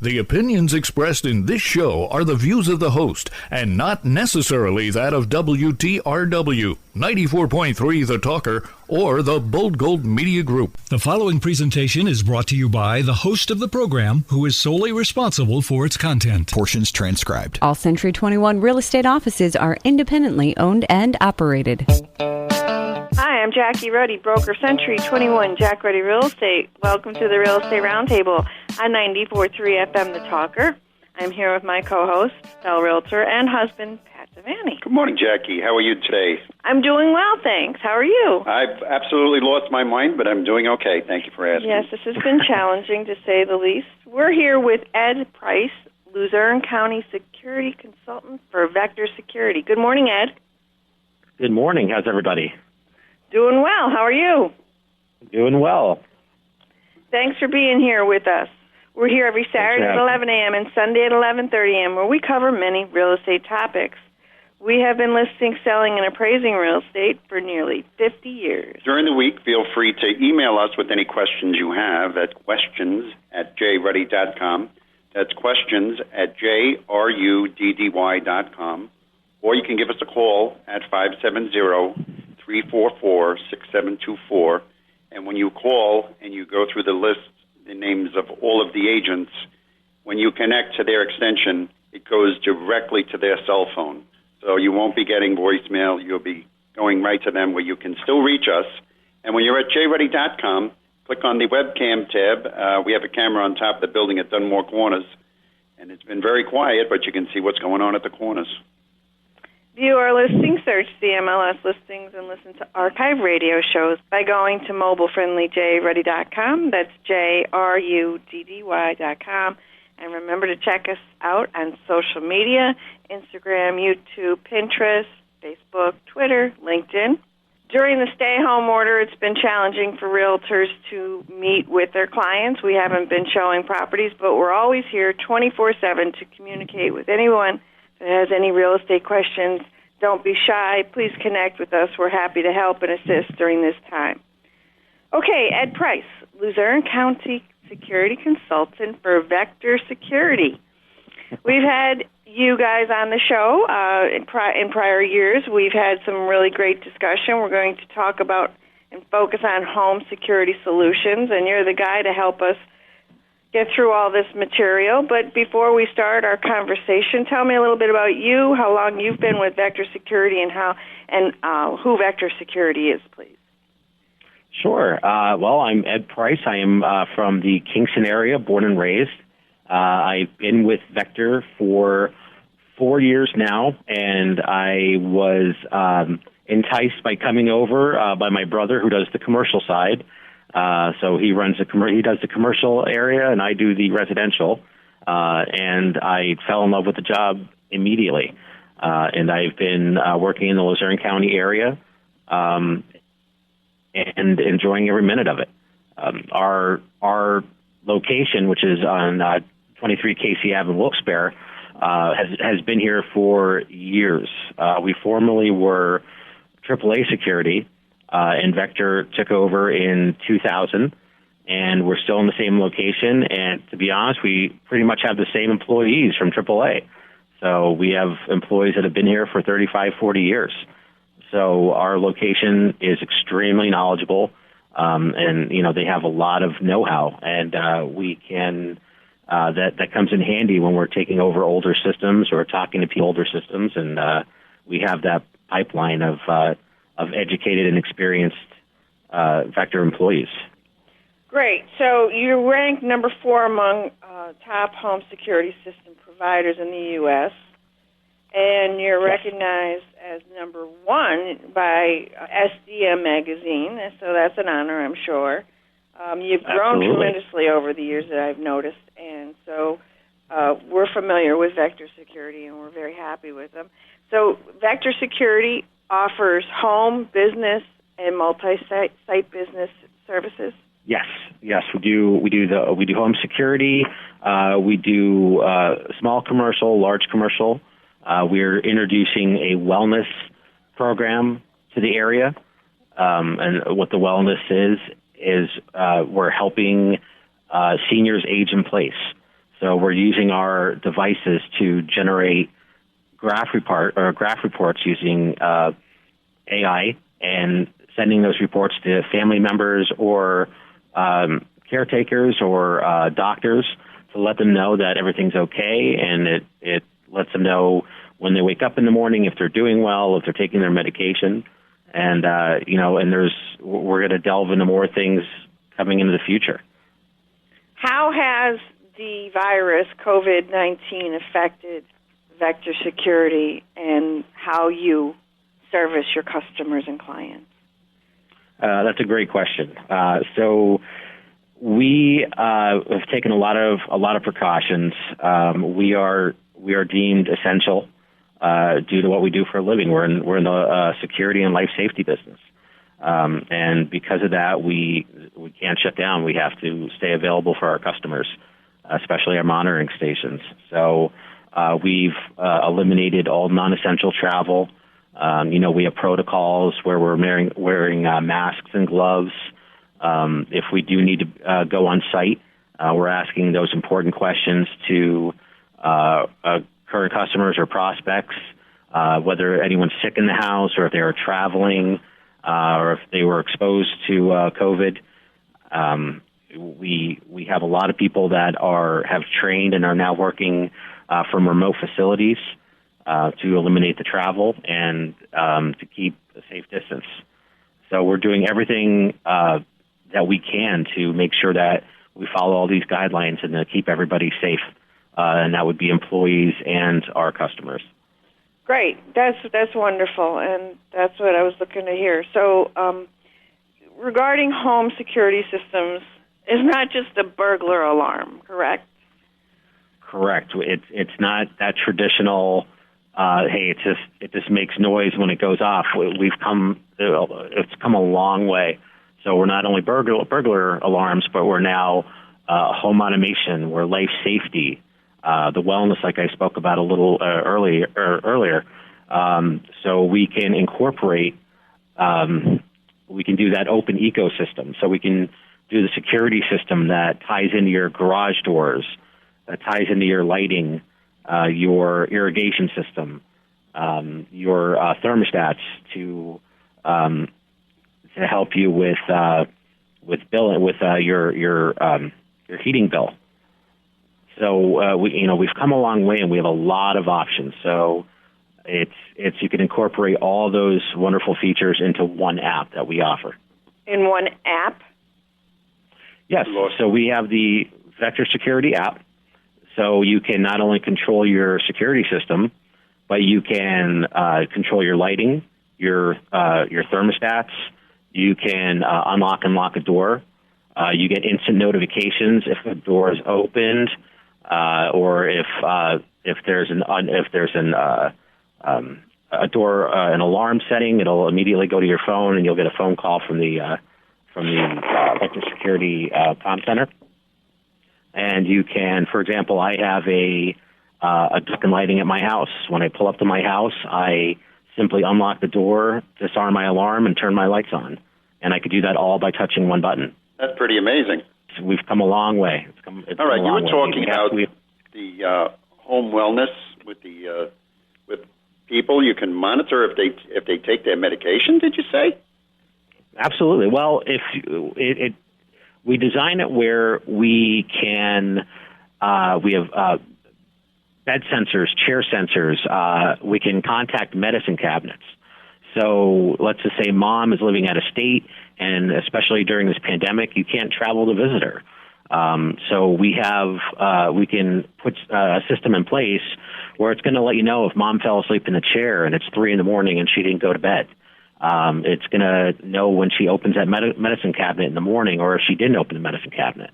The opinions expressed in this show are the views of the host and not necessarily that of WTRW, 94.3 The Talker, or the Bold Gold Media Group. The following presentation is brought to you by the host of the program, who is solely responsible for its content. Portions transcribed. All Century 21 real estate offices are independently owned and operated. Hi, I'm Jackie Ruddy, broker Century 21, Jack Ruddy Real Estate. Welcome to the Real Estate Roundtable on 94.3 FM The Talker. I'm here with my co-host, Bell Realtor, and husband, Pat Devaney. Good morning, Jackie. How are you today? I'm doing well, thanks. How are you? I've absolutely lost my mind, but I'm doing okay. Thank you for asking. Yes, this has been challenging, to say the least. We're here with Ed Price, Luzerne County Security Consultant for Vector Security. Good morning, Ed. Good morning. How's everybody? Doing well. How are you? Doing well. Thanks for being here with us. We're here every Saturday at 11 a.m. and Sunday at 11:30 a.m., where we cover many real estate topics. We have been listing, selling, and appraising real estate for nearly 50 years. During the week, feel free to email us with any questions you have at questions@jruddy.com. That's questions@jruddy.com. Or you can give us a call at 570-344-6724. And when you call and you go through the list, the names of all of the agents, when you connect to their extension, it goes directly to their cell phone. So you won't be getting voicemail. You'll be going right to them where you can still reach us. And when you're at jruddy.com, click on the webcam tab. We have a camera on top of the building at Dunmore Corners. And it's been very quiet, but you can see what's going on at the corners. View our listings, search the MLS listings, and listen to archive radio shows by going to mobilefriendlyjruddy.com. That's JRUDDY.com. And remember to check us out on social media, Instagram, YouTube, Pinterest, Facebook, Twitter, LinkedIn. During the stay-home order, it's been challenging for realtors to meet with their clients. We haven't been showing properties, but we're always here 24/7 to communicate with anyone that has any real estate questions. Don't be shy. Please connect with us. We're happy to help and assist during this time. Okay, Ed Price, Luzerne County Security Consultant for Vector Security. We've had you guys on the show in prior years. We've had some really great discussion. We're going to talk about and focus on home security solutions, and you're the guy to help us get through all this material. But before we start our conversation, tell me a little bit about you, how long you've been with Vector Security, and who Vector Security is, please. Sure. Well, I'm Ed Price. I am from the Kingston area, born and raised. I've been with Vector for 4 years now, and I was enticed by coming over by my brother, who does the commercial side. So he does the commercial area, and I do the residential. And I fell in love with the job immediately. And I've been working in the Luzerne County area and enjoying every minute of it. Our location, which is on 23 Casey Ave in Wilkes-Barre, has been here for years. We formerly were AAA Security. And Vector took over in 2000, and we're still in the same location. And to be honest, we pretty much have the same employees from AAA. So we have employees that have been here for 35, 40 years. So our location is extremely knowledgeable, and they have a lot of know-how, and we can that comes in handy when we're taking over older systems or talking to people older systems, and we have that pipeline of educated and experienced Vector employees. Great. So you ranked number 4 among top home security system providers in the U.S., and you're recognized as number 1 by SDM Magazine, so that's an honor, I'm sure. You've grown tremendously over the years that I've noticed, and so we're familiar with Vector Security, and we're very happy with them. So Vector Security offers home, business, and multi-site business services. Yes, we do. We do home security. We do small commercial, large commercial. We're introducing a wellness program to the area, and what the wellness is we're helping seniors age in place. So we're using our devices to generate graph reports using AI and sending those reports to family members or caretakers or doctors to let them know that everything's okay, and it lets them know when they wake up in the morning if they're doing well, if they're taking their medication, and we're going to delve into more things coming into the future. How has the virus COVID-19 affected Vector Security and how you service your customers and clients? That's a great question. So we have taken a lot of precautions. We are deemed essential due to what we do for a living. We're in the security and life safety business, and because of that, we can't shut down. We have to stay available for our customers, especially our monitoring stations. So we've eliminated all non-essential travel. We have protocols where we're wearing masks and gloves. If we do need to go on site, we're asking those important questions to current customers or prospects, whether anyone's sick in the house or if they were traveling or if they were exposed to COVID. We have a lot of people that have trained and are now working from remote facilities to eliminate the travel and to keep a safe distance. So we're doing everything that we can to make sure that we follow all these guidelines and to keep everybody safe, and that would be employees and our customers. Great. That's wonderful, and that's what I was looking to hear. So regarding home security systems, it's not just a burglar alarm, correct? Correct. It's not that traditional, hey, it just makes noise when it goes off. It's come a long way. So we're not only burglar alarms, but we're now home automation, we're life safety, the wellness, like I spoke about a little earlier. So we can incorporate, we can do that open ecosystem. So we can do the security system that ties into your garage doors, that ties into your lighting, your irrigation system, your thermostats to help you with your heating bill. So we've come a long way, and we have a lot of options. So it's you can incorporate all those wonderful features into one app that we offer. In one app? Yes. So we have the Vector Security app. So you can not only control your security system, but you can control your lighting, your thermostats. You can unlock and lock a door. You get instant notifications if a door is opened, or if there's an alarm setting. It'll immediately go to your phone, and you'll get a phone call from the Vector Security comm center. And you can, for example, I have a duct lighting at my house. When I pull up to my house, I simply unlock the door, disarm my alarm, and turn my lights on. And I could do that all by touching one button. That's pretty amazing. We've come a long way. All right, you were talking about the home wellness with people. You can monitor if they take their medication. Did you say? Absolutely. Well, if we design it where we can, we have bed sensors, chair sensors. We can contact medicine cabinets. So let's just say mom is living out of state, and especially during this pandemic, you can't travel to visit her. So we can put a system in place where it's going to let you know if mom fell asleep in the chair and it's 3 a.m. and she didn't go to bed. It's going to know when she opens that medicine cabinet in the morning, or if she didn't open the medicine cabinet.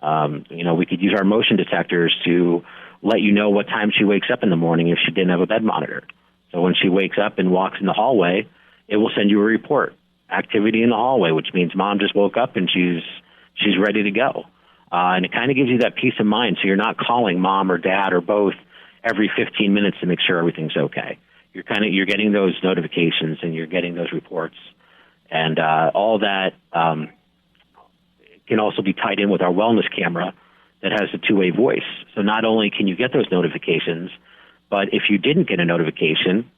We could use our motion detectors to let you know what time she wakes up in the morning if she didn't have a bed monitor. So when she wakes up and walks in the hallway, it will send you a report, activity in the hallway, which means mom just woke up and she's ready to go. And it kind of gives you that peace of mind, so you're not calling mom or dad or both every 15 minutes to make sure everything's okay. You're getting those notifications and you're getting those reports, and all that can also be tied in with our wellness camera that has a two-way voice. So not only can you get those notifications, but if you didn't get a notification,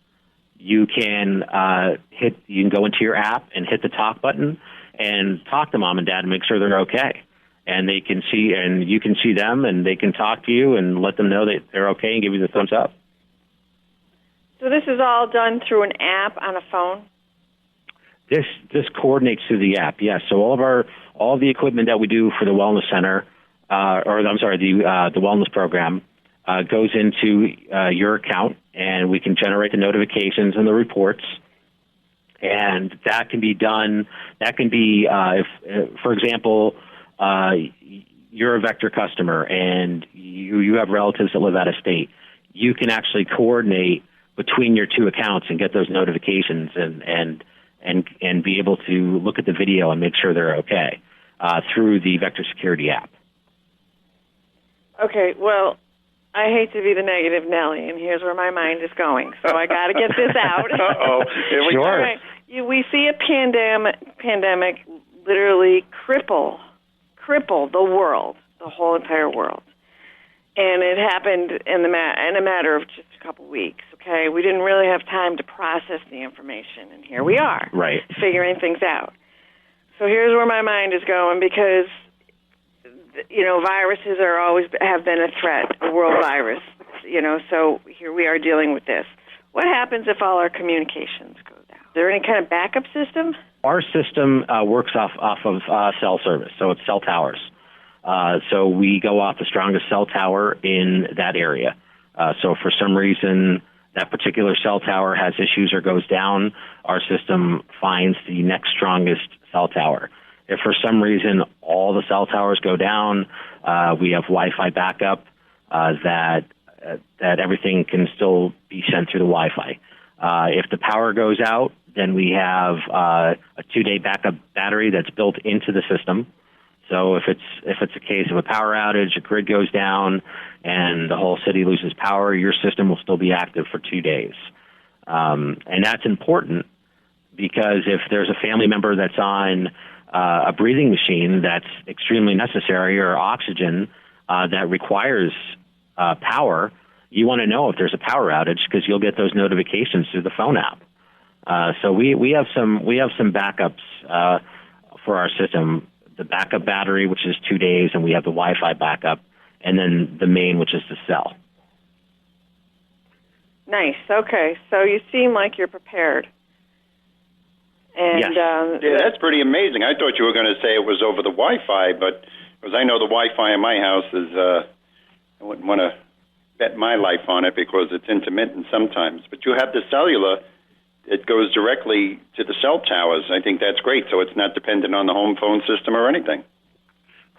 you can go into your app and hit the talk button and talk to mom and dad and make sure they're okay. And they can see, and you can see them, and they can talk to you and let them know that they're okay and give you the thumbs up. So this is all done through an app on a phone? This coordinates through the app, yes. So all the equipment that we do for the wellness center, the wellness program, goes into your account, and we can generate the notifications and the reports. And that can be done. That can be, if, for example, you're a Vector customer and you have relatives that live out of state, you can actually coordinate between your two accounts and get those notifications and be able to look at the video and make sure they're okay through the Vector Security app. Okay, well, I hate to be the negative Nelly, and here's where my mind is going, so I got to get this out. Uh-oh. Sure. All right. We see a pandemic literally cripple the world, the whole entire world. And it happened in a matter of just a couple weeks, okay? We didn't really have time to process the information, and here we are, right, figuring things out. So here's where my mind is going, because, viruses have been a threat, a world virus, so here we are dealing with this. What happens if all our communications go down? Is there any kind of backup system? Our system works off of cell service, so it's cell towers. So we go off the strongest cell tower in that area. So for some reason that particular cell tower has issues or goes down, our system finds the next strongest cell tower. If for some reason all the cell towers go down, we have Wi-Fi backup that everything can still be sent through the Wi-Fi. If the power goes out, then we have a 2-day backup battery that's built into the system. So if it's a case of a power outage, a grid goes down, and the whole city loses power, your system will still be active for 2 days. And that's important because if there's a family member that's on a breathing machine that's extremely necessary, or oxygen that requires power, you want to know if there's a power outage because you'll get those notifications through the phone app. So we have some backups for our system. The backup battery, which is 2 days, and we have the Wi-Fi backup, and then the main, which is the cell. Nice. Okay. So you seem like you're prepared. And, yes. Yeah, that's pretty amazing. I thought you were going to say it was over the Wi-Fi, but because I know the Wi-Fi in my house is, I wouldn't want to bet my life on it because it's intermittent sometimes. But you have the cellular. It goes directly to the cell towers. I think that's great, so it's not dependent on the home phone system or anything.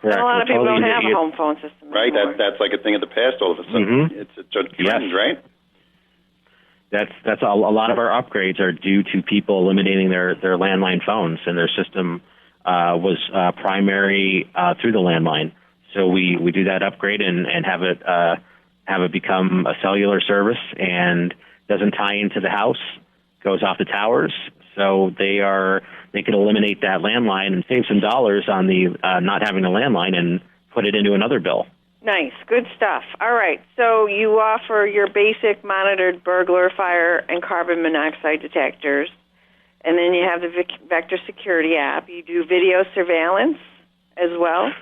Correct. A lot of people don't have a home phone system right? That's like a thing of the past all of a sudden. Mm-hmm. It's a trend, yes. Right? That's a lot of our upgrades are due to people eliminating their landline phones, and their system was primary through the landline. So we do that upgrade and have it become a cellular service, and doesn't tie into the house, goes off the towers. So they can eliminate that landline and save some dollars on the not having a landline and put it into another bill. Nice. Good stuff. All right. So you offer your basic monitored burglar, fire, and carbon monoxide detectors, and then you have the Vector Security app. You do video surveillance as well?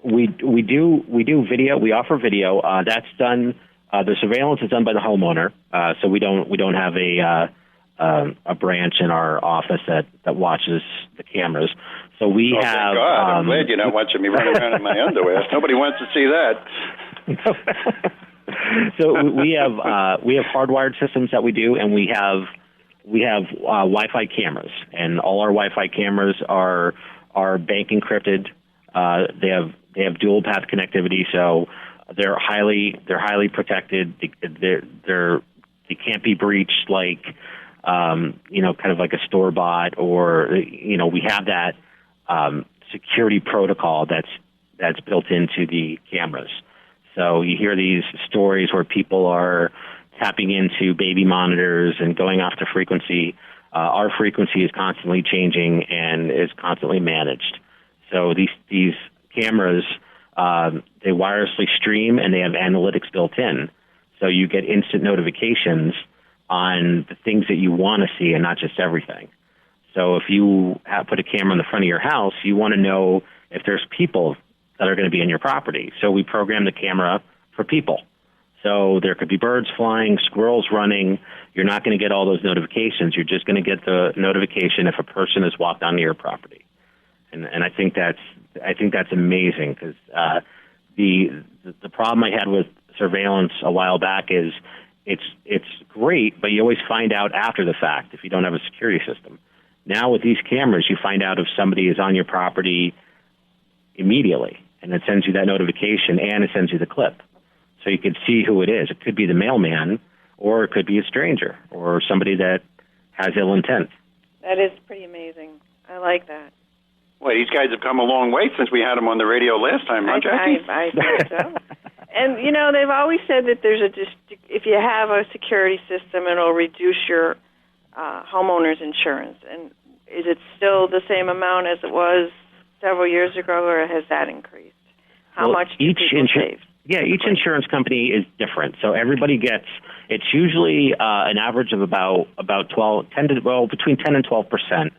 We do video. We offer video. That's done. The surveillance is done by the homeowner. So we don't have a branch in our office that watches the cameras. So we have. Thank God. I'm glad you're not watching me run around in my underwear. Nobody wants to see that. So we have hardwired systems that we do, and we have Wi-Fi cameras, and all our Wi-Fi cameras are bank encrypted. They have dual path connectivity, so they're highly protected. They can't be breached like kind of like a store bought, or we have that security protocol that's built into the cameras. So you hear these stories where people are tapping into baby monitors and going off the frequency. Our frequency is constantly changing and is constantly managed. So these cameras They wirelessly stream, and they have analytics built in. So you get instant notifications on the things that you want to see and not just everything. So if you put a camera in the front of your house, you want to know if there's people that are going to be in your property. So we program the camera for people. So there could be birds flying, squirrels running. You're not going to get all those notifications. You're just going to get the notification if a person has walked onto your property. And I think that's amazing, because the problem I had with surveillance a while back is it's great, but you always find out after the fact if you don't have a security system. Now with these cameras, you find out if somebody is on your property immediately, and it sends you that notification, and it sends you the clip. So you can see who it is. It could be the mailman, or it could be a stranger, or somebody that has ill intent. That is pretty amazing. I like that. Well, these guys have come a long way since we had them on the radio last time, huh, Jackie? I think so. And, they've always said that if you have a security system, it'll reduce your homeowner's insurance. And is it still the same amount as it was several years ago, or has that increased? How much do people save? Yeah, each insurance company is different. So everybody gets, it's usually an average of about between 10 and 12%.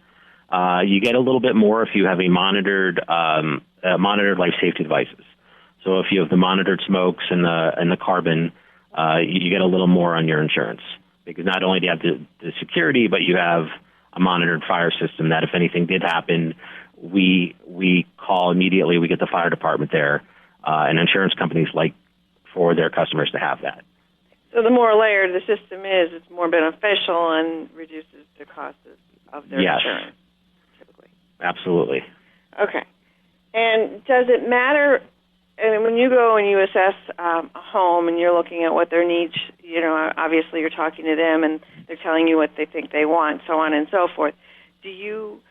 You get a little bit more if you have a monitored life safety devices. So if you have the monitored smokes and the carbon, you get a little more on your insurance, because not only do you have the security, but you have a monitored fire system that if anything did happen, we call immediately. We get the fire department there, and insurance companies like for their customers to have that. So the more layered the system is, it's more beneficial and reduces the cost of their insurance, typically. Absolutely. Okay. And does it matter, and when you go and you assess a home and you're looking at what their needs, obviously you're talking to them and they're telling you what they think they want, so on and so forth. Do you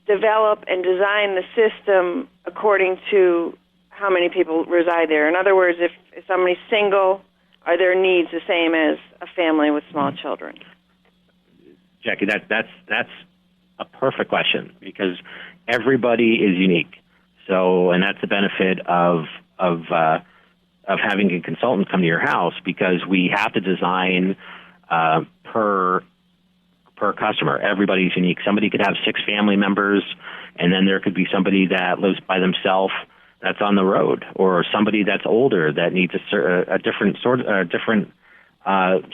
develop and design the system according to how many people reside there? In other words, if somebody's single, are their needs the same as a family with small children? Jackie, that's a perfect question, because everybody is unique. So, and that's the benefit of having a consultant come to your house, because we have to design per customer. Everybody's unique. Somebody could have 6 family members, and then there could be somebody that lives by themselves that's on the road, or somebody that's older that needs a different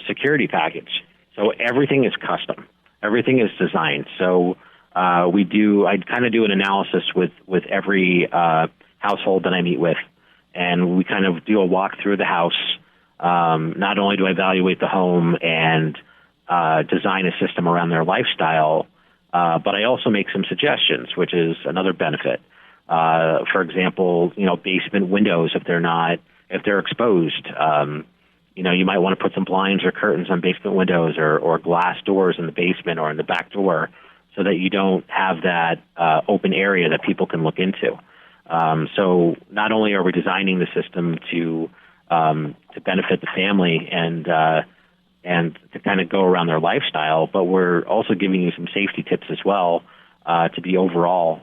security package. So everything is custom. Everything is designed. So I kind of do an analysis with every household that I meet with, and we kind of do a walk through the house. Not only do I evaluate the home and design a system around their lifestyle, but I also make some suggestions, which is another benefit. For example, basement windows, if they're exposed, you might want to put some blinds or curtains on basement windows, or glass doors in the basement or in the back door, so that you don't have that open area that people can look into. So not only are we designing the system to benefit the family and to kind of go around their lifestyle, but we're also giving you some safety tips as well to be overall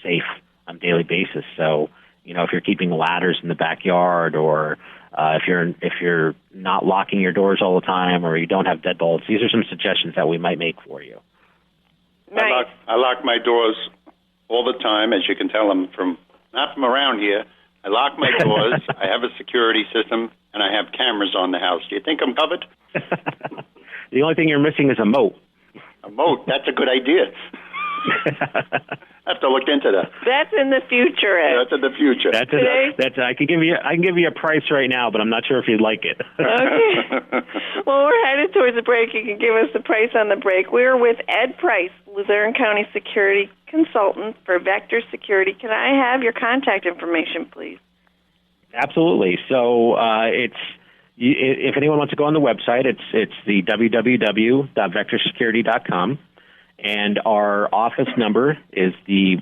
safe on a daily basis. So, if you're keeping ladders in the backyard, or if you're not locking your doors all the time, or you don't have deadbolts, these are some suggestions that we might make for you. Nice. I lock my doors all the time, as you can tell. I'm not from around here. I lock my doors. I have a security system, and I have cameras on the house. Do you think I'm covered? The only thing you're missing is a moat. A moat? That's a good idea. I have to look into that. That's in the future, Ed. That's in the future. I can give you a price right now, but I'm not sure if you'd like it. Okay. Well, we're headed towards a break. You can give us the price on the break. We're with Ed Price, Luzerne County Security Consultant for Vector Security. Can I have your contact information, please? Absolutely. So if anyone wants to go on the website, it's the www.vectorsecurity.com. And our office number is the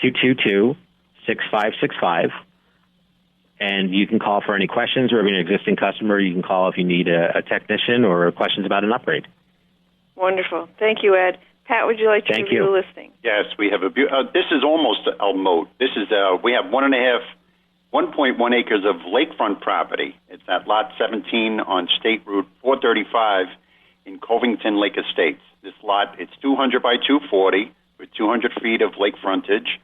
1-800-222-6565. And you can call for any questions, or if you're an existing customer, you can call if you need a technician or questions about an upgrade. Wonderful. Thank you, Ed. Pat, would you like to Thank review you. the listing? Yes, we have this is almost a moat. This is we have 1.1 acres of lakefront property. It's at Lot 17 on State Route 435 in Covington Lake Estates. This lot, it's 200 by 240 with 200 feet of lake frontage.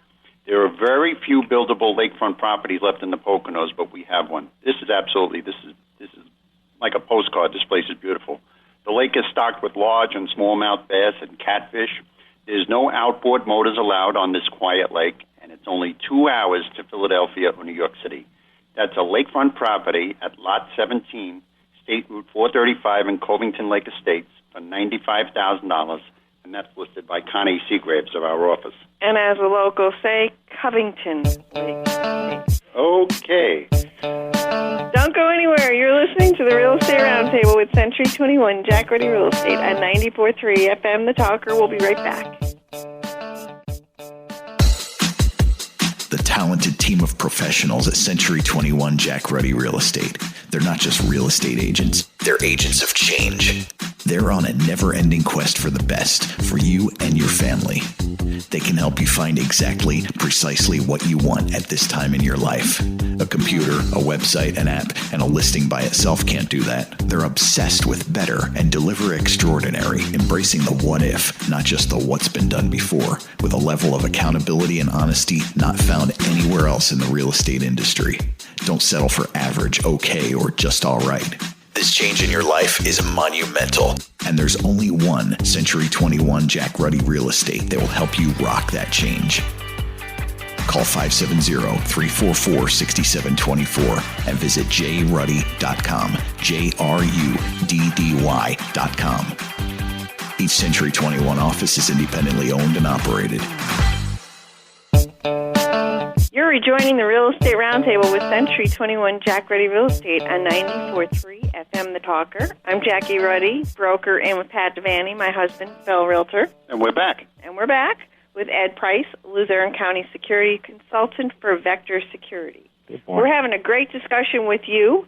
There are very few buildable lakefront properties left in the Poconos, but we have one. This is like a postcard. This place is beautiful. The lake is stocked with large and smallmouth bass and catfish. There's no outboard motors allowed on this quiet lake, and it's only 2 hours to Philadelphia or New York City. That's a lakefront property at Lot 17, State Route 435 in Covington Lake Estates for $95,000, and that's listed by Connie Seagraves of our office. And as the locals say, Covington Lake. Okay. Don't go anywhere. You're listening to the Real Estate Roundtable with Century 21, Jack Ruddy Real Estate at 94.3 FM, The Talker. We'll be right back. The talented team of professionals at Century 21 Jack Ruddy Real Estate. They're not just real estate agents, they're agents of change. They're on a never-ending quest for the best for you and your family. They can help you find precisely what you want at this time in your life. A computer, a website, an app, and a listing by itself can't do that. They're obsessed with better and deliver extraordinary, embracing the what if, not just the what's been done before, with a level of accountability and honesty not found anywhere else in the real estate industry. Don't settle for average, okay, or just all right. This change in your life is monumental, and there's only one Century 21 Jack Ruddy Real Estate that will help you rock that change. Call 570-344-6724 and visit jruddy.com, JRUDDY.com. Each Century 21 office is independently owned and operated. You're rejoining the Real Estate Roundtable with Century 21 Jack Ruddy Real Estate on 94.3 FM The Talker. I'm Jackie Ruddy, broker, and with Pat Devaney, my husband, fellow realtor. And we're back. And we're back with Ed Price, Luzerne County Security Consultant for Vector Security. We're having a great discussion with you.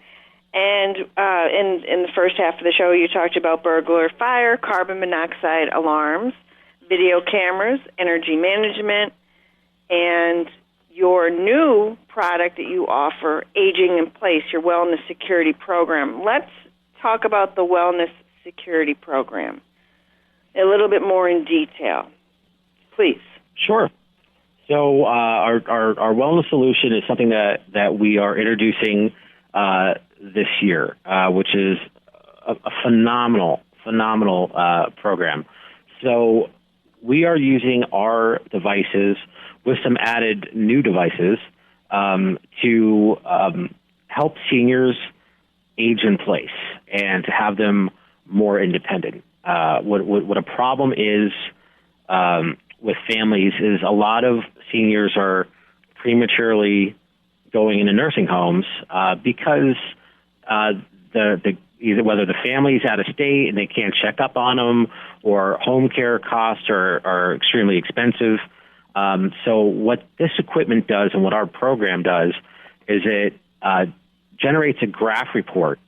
And in the first half of the show, you talked about burglar, fire, carbon monoxide alarms, video cameras, energy management, and your new product that you offer, Aging in Place, your wellness security program. Let's talk about the wellness security program a little bit more in detail, please. Sure. So our wellness solution is something that we are introducing this year, which is a phenomenal program. So we are using our devices with some added new devices to help seniors age in place and to have them more independent. What a problem is with families is a lot of seniors are prematurely going into nursing homes because either whether the family's out of state and they can't check up on them, or home care costs are extremely expensive. So what this equipment does and what our program does is it generates a graph report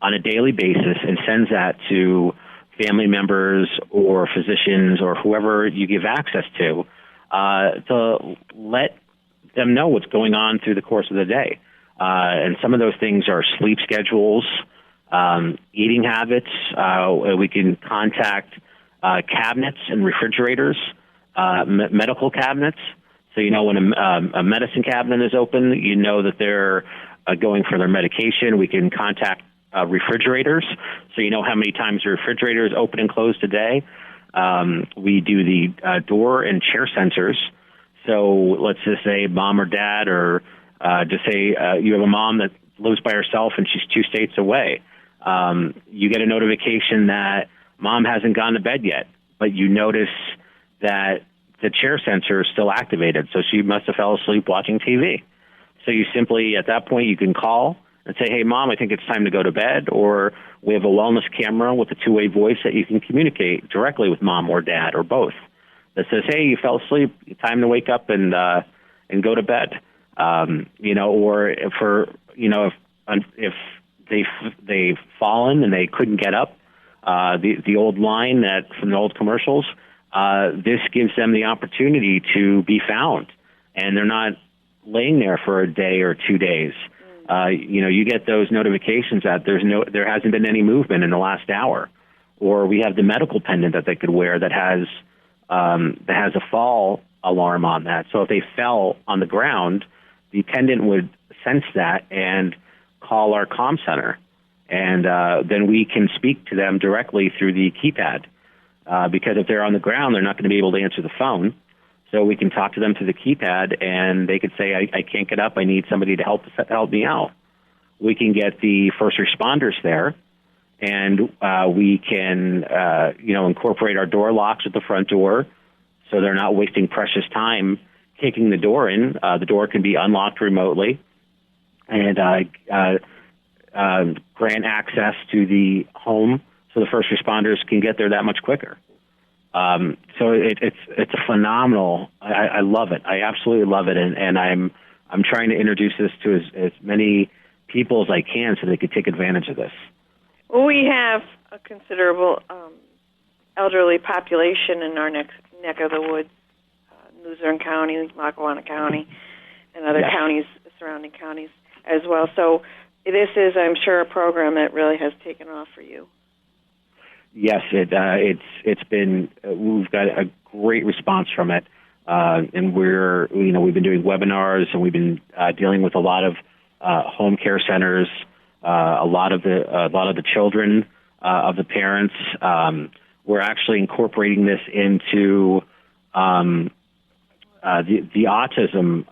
on a daily basis and sends that to family members or physicians or whoever you give access to let them know what's going on through the course of the day. And some of those things are sleep schedules, eating habits. We can contact cabinets and refrigerators, medical cabinets. So you know when a medicine cabinet is open, you know that they're going for their medication. We can contact refrigerators, so you know how many times the refrigerator is open and closed a day. We do the door and chair sensors. So let's just say mom or dad, or just say you have a mom that lives by herself and she's 2 states away. You get a notification that mom hasn't gone to bed yet, but you notice that the chair sensor is still activated, so she must have fell asleep watching TV. So you simply, at that point, you can call and say, hey, Mom, I think it's time to go to bed, or we have a wellness camera with a two-way voice that you can communicate directly with Mom or Dad or both that says, hey, you fell asleep, time to wake up and go to bed. Or if they've fallen and they couldn't get up, the old line that from the old commercials, this gives them the opportunity to be found, and they're not laying there for a day or 2 days. You get those notifications that there hasn't been any movement in the last hour, or we have the medical pendant that they could wear that has a fall alarm on that. So if they fell on the ground, the pendant would sense that and call our comm center, and then we can speak to them directly through the keypad. Because if they're on the ground, they're not going to be able to answer the phone. So we can talk to them through the keypad, and they could say, I can't get up. I need somebody to help me out. We can get the first responders there, and we can incorporate our door locks at the front door so they're not wasting precious time kicking the door in. The door can be unlocked remotely and grant access to the home so the first responders can get there that much quicker. So it's a phenomenal. I love it. I absolutely love it, and I'm trying to introduce this to as many people as I can so they could take advantage of this. Well, we have a considerable elderly population in our neck of the woods, Luzerne County, Lackawanna County, and other counties, surrounding counties as well. So this is, I'm sure, a program that really has taken off for you. Yes, it's been. We've got a great response from it, and we've been doing webinars, and we've been dealing with a lot of home care centers, a lot of the children of the parents. We're actually incorporating this into the autism.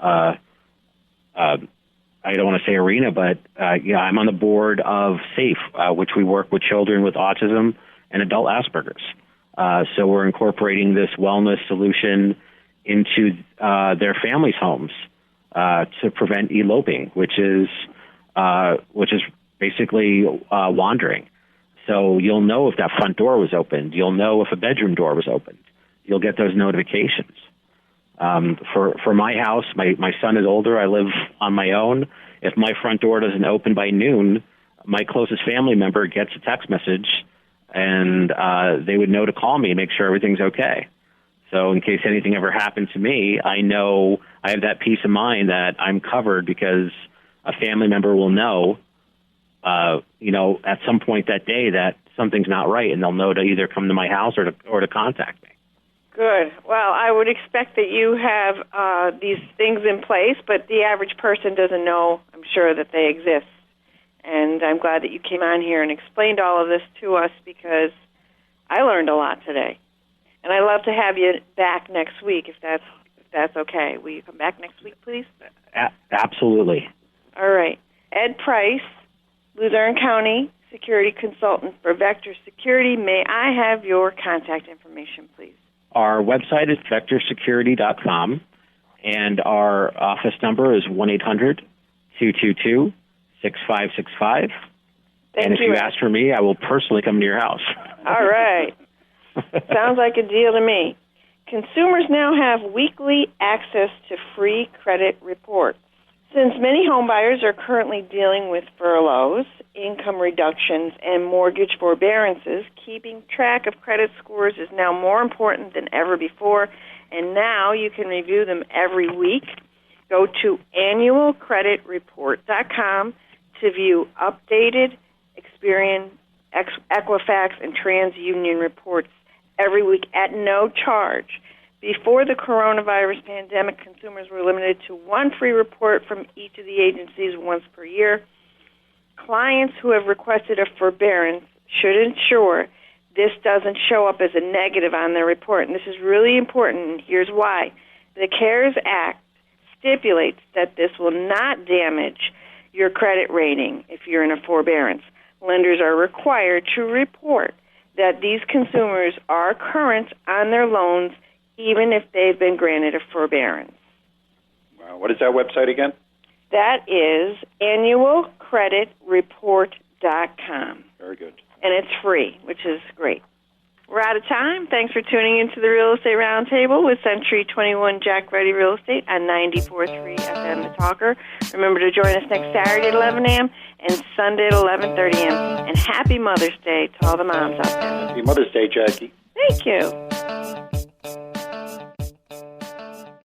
I don't want to say arena, but I'm on the board of SAFE, which we work with children with autism and adult Asperger's. So we're incorporating this wellness solution into their families' homes to prevent eloping, which is basically wandering. So you'll know if that front door was opened. You'll know if a bedroom door was opened. You'll get those notifications. For my house, my son is older. I live on my own. If my front door doesn't open by noon, my closest family member gets a text message, and they would know to call me and make sure everything's okay. So in case anything ever happened to me, I know I have that peace of mind that I'm covered because a family member will know, at some point that day that something's not right, and they'll know to either come to my house or to contact me. Good. Well, I would expect that you have these things in place, but the average person doesn't know, I'm sure, that they exist. And I'm glad that you came on here and explained all of this to us because I learned a lot today. And I'd love to have you back next week if that's okay. Will you come back next week, please? Absolutely. All right. Ed Price, Luzerne County Security Consultant for Vector Security. May I have your contact information, please? Our website is vectorsecurity.com, and our office number is 1-800-222-6565. And if you ask for me, I will personally come to your house. All right. Sounds like a deal to me. Consumers now have weekly access to free credit reports. Since many homebuyers are currently dealing with furloughs, income reductions, and mortgage forbearances, keeping track of credit scores is now more important than ever before, and now you can review them every week. Go to annualcreditreport.com to view updated Experian, Equifax, and TransUnion reports every week at no charge. Before the coronavirus pandemic, consumers were limited to one free report from each of the agencies once per year. Clients who have requested a forbearance should ensure this doesn't show up as a negative on their report. And this is really important, and here's why. The CARES Act stipulates that this will not damage your credit rating if you're in a forbearance. Lenders are required to report that these consumers are current on their loans even if they've been granted a forbearance. What is that website again? That is annualcreditreport.com. Very good. And it's free, which is great. We're out of time. Thanks for tuning into the Real Estate Roundtable with Century 21 Jack Reddy Real Estate on 94.3 FM The Talker. Remember to join us next Saturday at 11 a.m. and Sunday at 11:30 a.m. And happy Mother's Day to all the moms out there. Happy Mother's Day, Jackie. Thank you.